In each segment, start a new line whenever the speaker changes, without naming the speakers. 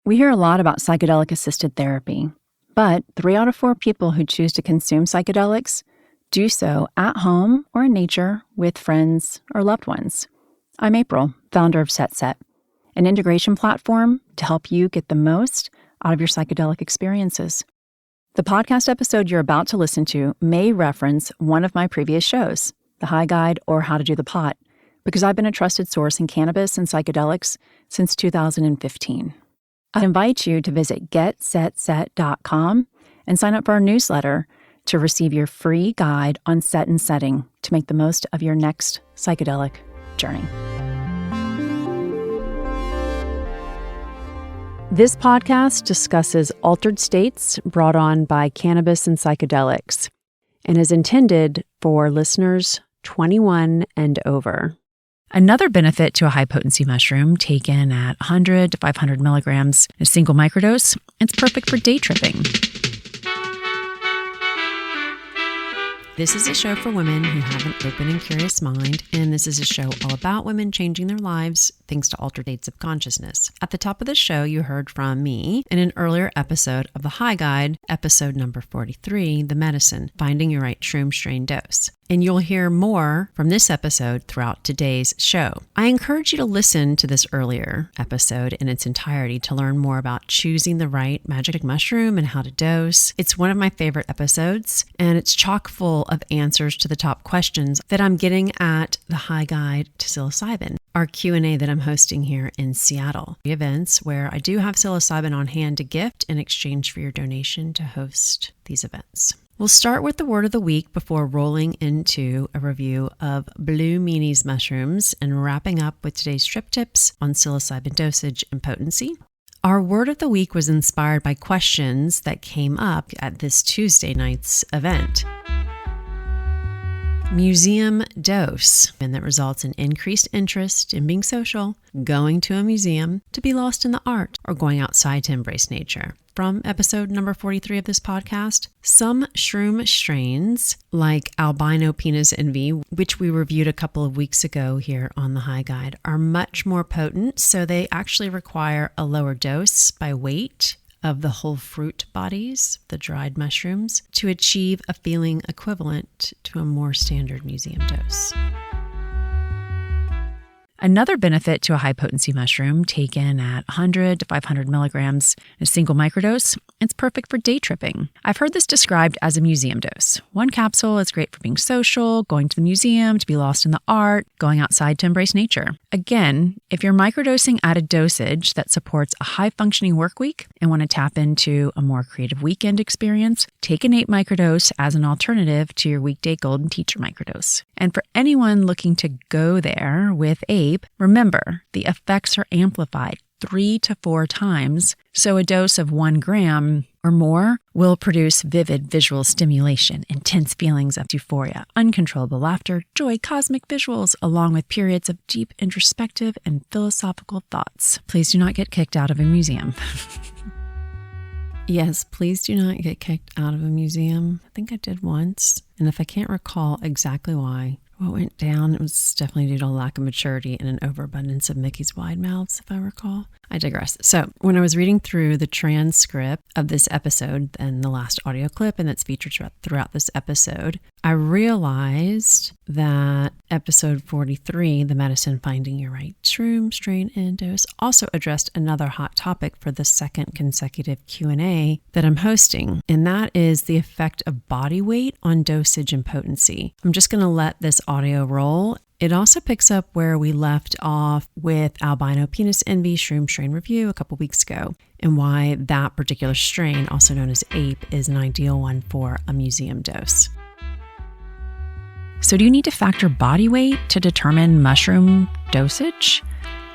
We hear a lot about psychedelic-assisted therapy, but 3 out of 4 people who choose to consume psychedelics do so at home or in nature with friends or loved ones. I'm April, founder of Set, an integration platform to help you get the most out of your psychedelic experiences. The podcast episode you're about to listen to may reference one of my previous shows, The High Guide or How to Do the Pot, because I've been a trusted source in cannabis and psychedelics since 2015. I invite you to visit getsetset.com and sign up for our newsletter to receive your free guide on set and setting to make the most of your next psychedelic journey. This podcast discusses altered states brought on by cannabis and psychedelics and is intended for listeners 21 and over. Another benefit to a high-potency mushroom taken at 100 to 500 milligrams in a single microdose, it's perfect for day tripping. This is a show for women who have an open and curious mind, and this is a show all about women changing their lives thanks to altered states of consciousness. At the top of the show, you heard from me in an earlier episode of The High Guide, episode number 43, The Medicine, Finding Your Right Shroom Strain Dose. And you'll hear more from this episode throughout today's show. I encourage you to listen to this earlier episode in its entirety to learn more about choosing the right magic mushroom and how to dose. It's one of my favorite episodes, and it's chock full of answers to the top questions that I'm getting at the High Guide to Psilocybin, our Q&A that I'm hosting here in Seattle. The events where I do have psilocybin on hand to gift in exchange for your donation to host these events. We'll start with the word of the week before rolling into a review of Blue Meanies mushrooms and wrapping up with today's trip tips on psilocybin dosage and potency. Our word of the week was inspired by questions that came up at this Tuesday night's event. Museum dose, and that results in increased interest in being social, going to a museum, to be lost in the art, or going outside to embrace nature. From episode number 43 of this podcast, some shroom strains like albino penis envy, which we reviewed a couple of weeks ago here on the High Guide, are much more potent, so they actually require a lower dose by weight of the whole fruit bodies, the dried mushrooms, to achieve a feeling equivalent to a more standard museum dose. Another benefit to a high-potency mushroom taken at 100 to 500 milligrams in a single microdose, it's perfect for day tripping. I've heard this described as a museum dose. One capsule is great for being social, going to the museum, to be lost in the art, going outside to embrace nature. Again, if you're microdosing at a dosage that supports a high-functioning work week and want to tap into a more creative weekend experience, take an 8 microdose as an alternative to your weekday golden teacher microdose. And for anyone looking to go there with remember, the effects are amplified 3 to 4 times, so a dose of 1 gram or more will produce vivid visual stimulation, intense feelings of euphoria, uncontrollable laughter, joy, cosmic visuals, along with periods of deep introspective and philosophical thoughts. Please do not get kicked out of a museum. Yes, please do not get kicked out of a museum. I think I did once, and if I can't recall exactly why, what went down, it was definitely due to a lack of maturity and an overabundance of Mickey's wide mouths, if I recall. I digress. So when I was reading through the transcript of this episode and the last audio clip, and that's featured throughout this episode, I realized that episode 43, The Medicine, Finding Your Right Shroom Strain and Dose, also addressed another hot topic for the second consecutive Q&A that I'm hosting, and that is the effect of body weight on dosage and potency. I'm just going to let this audio roll. It also picks up where we left off with albino penis envy shroom strain review a couple weeks ago, and why that particular strain, also known as ape, is an ideal one for a museum dose. So do you need to factor body weight to determine mushroom dosage?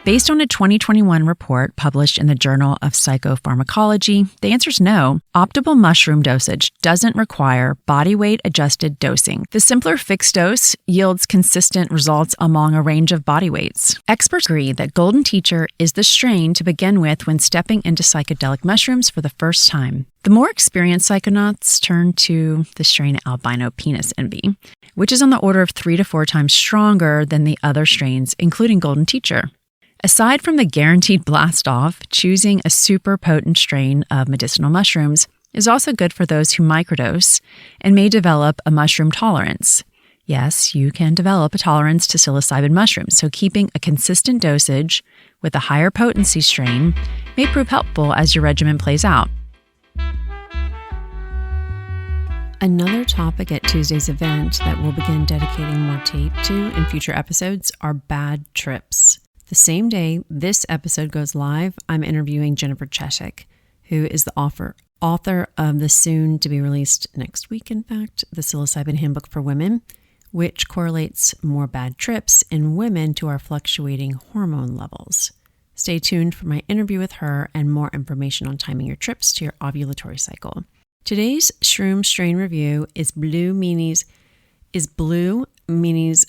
Based on a 2021 report published in the Journal of Psychopharmacology, the answer is no. Optimal mushroom dosage doesn't require body weight adjusted dosing. The simpler fixed dose yields consistent results among a range of body weights. Experts agree that Golden Teacher is the strain to begin with when stepping into psychedelic mushrooms for the first time. The more experienced psychonauts turn to the strain albino penis envy, which is on the order of 3 to 4 times stronger than the other strains, including Golden Teacher.
Aside from the guaranteed blast off, choosing a super potent strain of medicinal mushrooms is also good for those who microdose and may develop a mushroom tolerance. Yes, you can develop a tolerance to psilocybin mushrooms, so keeping a consistent dosage with a higher potency strain may prove helpful as your regimen plays out.
Another topic at Tuesday's event that we'll begin dedicating more tape to in future episodes are bad trips. The same day this episode goes live, I'm interviewing Jennifer Cheshik, who is the author of the soon-to-be-released next week, in fact, the Psilocybin Handbook for Women, which correlates more bad trips in women to our fluctuating hormone levels. Stay tuned for my interview with her and more information on timing your trips to your ovulatory cycle. Today's shroom strain review is Blue Meanies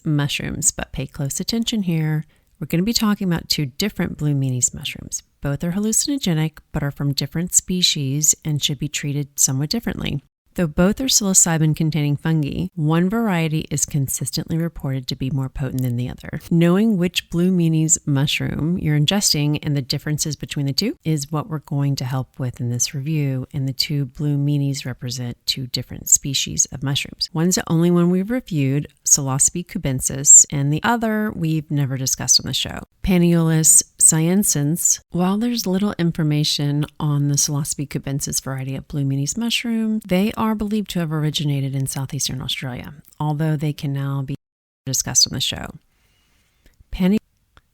mushrooms, but pay close attention here. We're going to be talking about two different Blue Meanies mushrooms. Both are hallucinogenic, but are from different species and should be treated somewhat differently. Though both are psilocybin-containing fungi, one variety is consistently reported to be more potent than the other. Knowing which Blue Meanies mushroom you're ingesting and the differences between the two is what we're going to help with in this review, and the two Blue Meanies represent two different species of mushrooms. One's the only one we've reviewed, Psilocybe cubensis, and the other we've never discussed on the show, Panaeolus cyanescens. While there's little information on the Psilocybe cubensis variety of Blue Meanies mushroom, they are believed to have originated in southeastern Australia, although they can now be discussed on the show. Panaeolus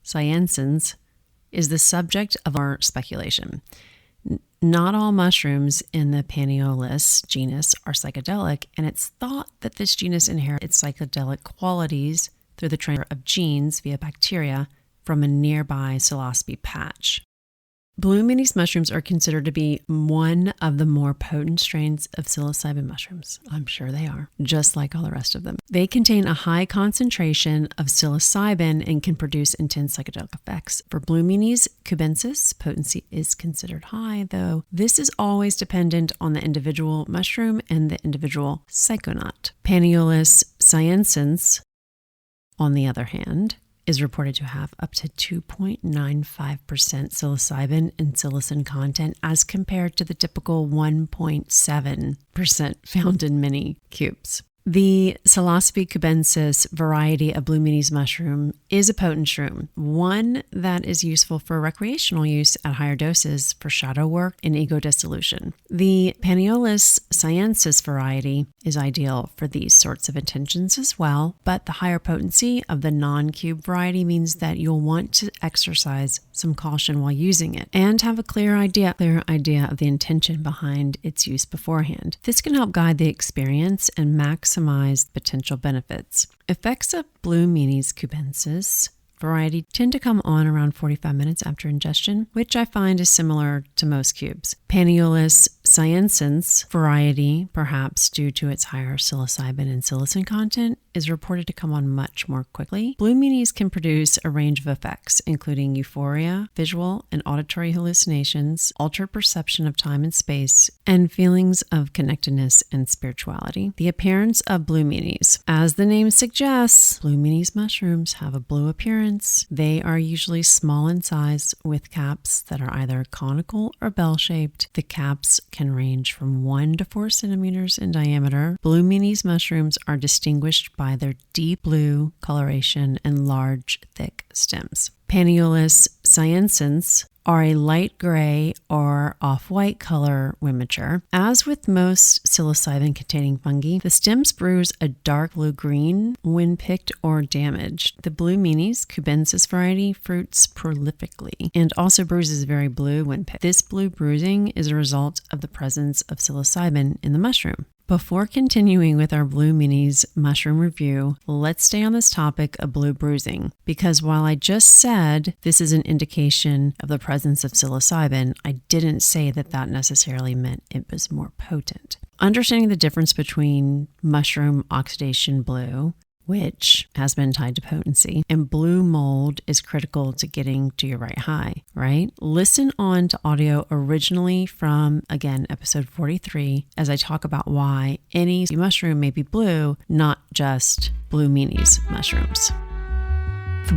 cyanescens is the subject of our speculation. Not all mushrooms in the Panaeolus genus are psychedelic, and it's thought that this genus inherits its psychedelic qualities through the transfer of genes via bacteria from a nearby psilocybe patch. Blue Meanies mushrooms are considered to be one of the more potent strains of psilocybin mushrooms. I'm sure they are, just like all the rest of them. They contain a high concentration of psilocybin and can produce intense psychedelic effects. For Blue Meanies cubensis, potency is considered high, though this is always dependent on the individual mushroom and the individual psychonaut. Panaeolus cyanescens, on the other hand, is reported to have up to 2.95% psilocybin and psilocin content as compared to the typical 1.7% found in many cubes. The Psilocybe cubensis variety of Blue Meanies mushroom is a potent shroom, one that is useful for recreational use at higher doses for shadow work and ego dissolution. The Panaeolus cyanescens variety is ideal for these sorts of intentions as well, but the higher potency of the non-cube variety means that you'll want to exercise some caution while using it and have a clear idea of the intention behind its use beforehand. This can help guide the experience and maximize potential benefits. Effects of Blue Meanies cubensis variety tend to come on around 45 minutes after ingestion, which I find is similar to most cubes. Panaeolus cyanescens variety, perhaps due to its higher psilocybin and psilocin content, is reported to come on much more quickly. Blue Meanies can produce a range of effects, including euphoria, visual and auditory hallucinations, altered perception of time and space, and feelings of connectedness and spirituality. The appearance of Blue Meanies. As the name suggests, Blue Meanies mushrooms have a blue appearance. They are usually small in size with caps that are either conical or bell-shaped. The caps can range from 1 to 4 centimeters in diameter. Blue Meanies mushrooms are distinguished by their deep blue coloration and large, thick stems. Panaeolus cyanescens are a light gray or off-white color when mature. As with most psilocybin-containing fungi, the stems bruise a dark blue-green when picked or damaged. The Blue Meanies cubensis variety fruits prolifically and also bruises very blue when picked. This blue bruising is a result of the presence of psilocybin in the mushroom. Before continuing with our Blue Meanies mushroom review, let's stay on this topic of blue bruising, because while I just said this is an indication of the presence of psilocybin, I didn't say that necessarily meant it was more potent. Understanding the difference between mushroom oxidation blue, which has been tied to potency, and blue mold is critical to getting to your right high, right? Listen on to audio originally from, again, episode 43, as I talk about why any mushroom may be blue, not just Blue Meanies mushrooms.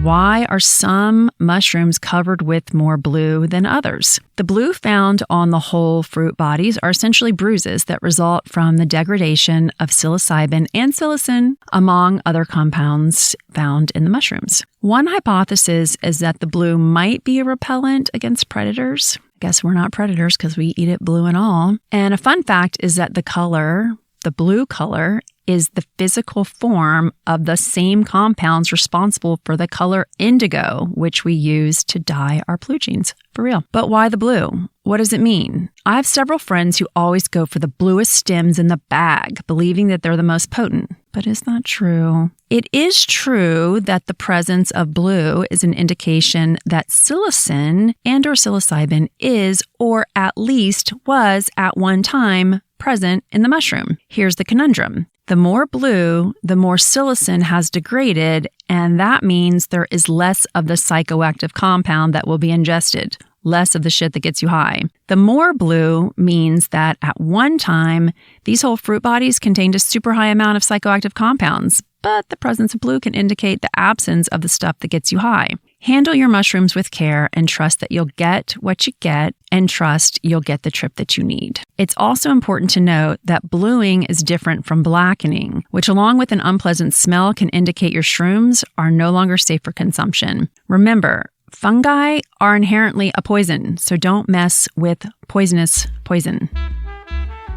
Why are some mushrooms covered with more blue than others? The blue found on the whole fruit bodies are essentially bruises that result from the degradation of psilocybin and psilocin, among other compounds found in the mushrooms. One hypothesis is that the blue might be a repellent against predators. I guess we're not predators because we eat it blue and all. And a fun fact is that the blue color, is the physical form of the same compounds responsible for the color indigo, which we use to dye our blue jeans. For real. But why the blue? What does it mean? I have several friends who always go for the bluest stems in the bag, believing that they're the most potent. But is that true? It is true that the presence of blue is an indication that psilocin and or psilocybin is, or at least was at one time, present in the mushroom. Here's the conundrum. The more blue, the more psilocin has degraded, and that means there is less of the psychoactive compound that will be ingested, less of the shit that gets you high. The more blue means that at one time, these whole fruit bodies contained a super high amount of psychoactive compounds, but the presence of blue can indicate the absence of the stuff that gets you high. Handle your mushrooms with care and trust that you'll get what you get and trust you'll get the trip that you need. It's also important to note that bluing is different from blackening, which along with an unpleasant smell can indicate your shrooms are no longer safe for consumption. Remember, fungi are inherently a poison, so don't mess with poisonous poison.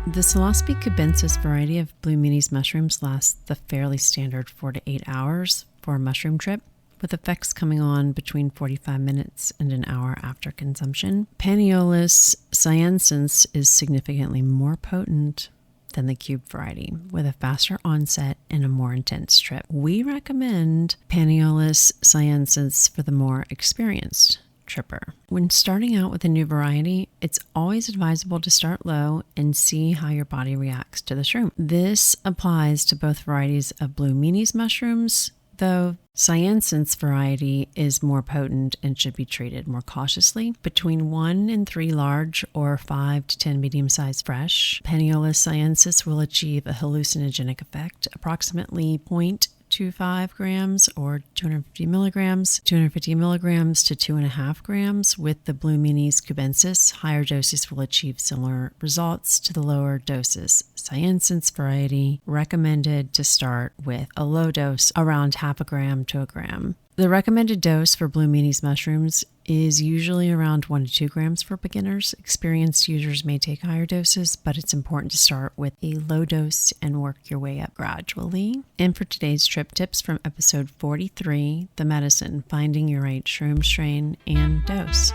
The Psilocybe cubensis variety of Blue Meanies mushrooms lasts the fairly standard 4 to 8 hours for a mushroom trip, with effects coming on between 45 minutes and an hour after consumption. Panaeolus cyanescens is significantly more potent than the cube variety, with a faster onset and a more intense trip. We recommend Panaeolus cyanescens for the more experienced tripper. When starting out with a new variety, it's always advisable to start low and see how your body reacts to the shroom. This applies to both varieties of Blue Meanies mushrooms, though cyanescens variety is more potent and should be treated more cautiously. Between 1 and 3 large or 5 to 10 medium-sized fresh, Panaeolus cyanescens will achieve a hallucinogenic effect, approximately 0.25 grams or 250 milligrams to 2.5 grams. With the Blue Meanies cubensis, higher doses will achieve similar results to the lower doses. Cyanescens variety recommended to start with a low dose around 0.5 gram to 1 gram. The recommended dose for Blue Meanies mushrooms is usually around 1 to 2 grams for beginners. Experienced users may take higher doses, but it's important to start with a low dose and work your way up gradually. And for today's trip tips from episode 43, The Medicine, Finding Your Right Shroom Strain and Dose.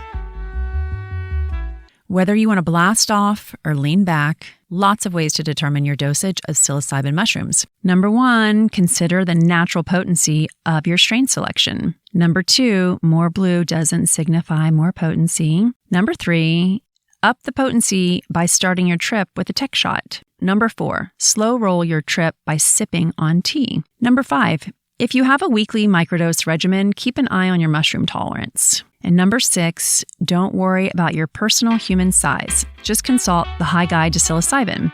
Whether you want to blast off or lean back, lots of ways to determine your dosage of psilocybin mushrooms. Number 1, consider the natural potency of your strain selection. Number 2, more blue doesn't signify more potency. Number 3, up the potency by starting your trip with a tech shot. Number 4, slow roll your trip by sipping on tea. Number 5, if you have a weekly microdose regimen, keep an eye on your mushroom tolerance. And number 6, don't worry about your personal human size. Just consult the High Guide to Psilocybin.